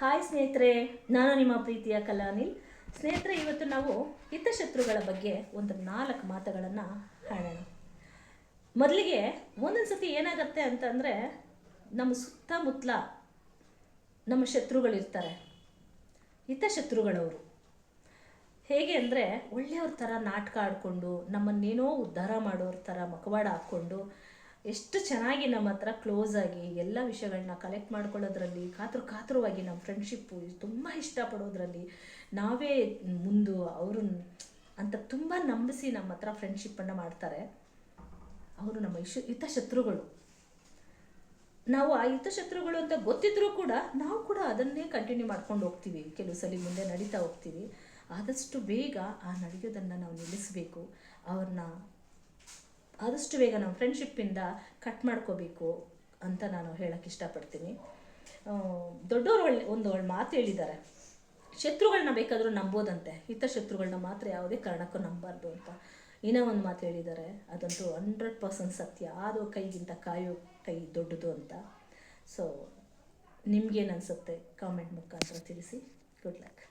Hi ಸ್ನೇಹಿತರೆ, ನಾನು ನಿಮ್ಮ ಪ್ರೀತಿಯ ಕಲಾನಿಲ್. ಸ್ನೇಹಿತರೆ, ಇವತ್ತು ನಾವು ಹಿತಶತ್ರುಗಳ ಬಗ್ಗೆ ಒಂದು 4 ಮಾತುಗಳನ್ನು ಹೇಳೋಣ. ಮೊದಲಿಗೆ ಒಂದೊಂದು ಸತಿ ಏನಾಗುತ್ತೆ ಅಂತಂದರೆ, ನಮ್ಮ ಸುತ್ತಮುತ್ತಲ ನಮ್ಮ ಶತ್ರುಗಳಿರ್ತಾರೆ, ಹಿತಶತ್ರುಗಳವರು. ಹೇಗೆ ಅಂದರೆ, ಒಳ್ಳೆಯವ್ರ ಥರ ನಾಟಕ ಆಡಿಕೊಂಡು ನಮ್ಮನ್ನೇನೋ ಉದ್ಧಾರ ಮಾಡೋರ ಥರ ಮುಖವಾಡ ಹಾಕ್ಕೊಂಡು ಎಷ್ಟು ಚೆನ್ನಾಗಿ ನಮ್ಮ ಹತ್ರ ಕ್ಲೋಸ್ ಆಗಿ ಎಲ್ಲ ವಿಷಯಗಳನ್ನ ಕಲೆಕ್ಟ್ ಮಾಡ್ಕೊಳ್ಳೋದ್ರಲ್ಲಿ ಕಾತುರವಾಗಿ ನಮ್ಮ ಫ್ರೆಂಡ್ಶಿಪ್ಪು ತುಂಬ ಇಷ್ಟಪಡೋದ್ರಲ್ಲಿ ನಾವೇ ಮುಂದು ಅವರು ಅಂತ ತುಂಬ ನಂಬಿಸಿ ನಮ್ಮ ಹತ್ರ ಫ್ರೆಂಡ್ಶಿಪ್ಪನ್ನು ಮಾಡ್ತಾರೆ. ಅವರು ನಮ್ಮ ಹಿತಶತ್ರುಗಳು. ನಾವು ಆ ಹಿತಶತ್ರುಗಳು ಅಂತ ಗೊತ್ತಿದ್ರೂ ಕೂಡ ನಾವು ಕೂಡ ಅದನ್ನೇ ಕಂಟಿನ್ಯೂ ಮಾಡ್ಕೊಂಡು ಹೋಗ್ತೀವಿ. ಕೆಲವು ಸಲ ಮುಂದೆ ನಡೀತಾ ಹೋಗ್ತೀವಿ. ಆದಷ್ಟು ಬೇಗ ಆ ನಡೆಯೋದನ್ನು ನಾವು ನಿಲ್ಲಿಸಬೇಕು. ಅವ್ರನ್ನ ಆದಷ್ಟು ಬೇಗ ನಮ್ಮ ಫ್ರೆಂಡ್ಶಿಪ್ಪಿಂದ ಕಟ್ ಮಾಡ್ಕೋಬೇಕು ಅಂತ ನಾನು ಹೇಳೋಕ್ಕೆ ಇಷ್ಟಪಡ್ತೀನಿ. ದೊಡ್ಡವರು ಒಂದು ಮಾತು ಹೇಳಿದ್ದಾರೆ, ಶತ್ರುಗಳನ್ನ ಬೇಕಾದರೂ ನಂಬೋದಂತೆ, ಹಿತಶತ್ರುಗಳನ್ನ ಮಾತ್ರ ಯಾವುದೇ ಕಾರಣಕ್ಕೂ ನಂಬಾರ್ದು ಅಂತ. ಇನ್ನೂ ಒಂದು ಮಾತು ಹೇಳಿದ್ದಾರೆ, ಅದಂತೂ 100% ಸತ್ಯ. ಆದೋ ಕೈಗಿಂತ ಕಾಯೋ ಕೈ ದೊಡ್ಡದು ಅಂತ. ಸೊ ನಿಮ್ಗೇನು ಅನಿಸುತ್ತೆ ಕಾಮೆಂಟ್ ಮುಖಾಂತರ ತಿಳಿಸಿ. Good luck.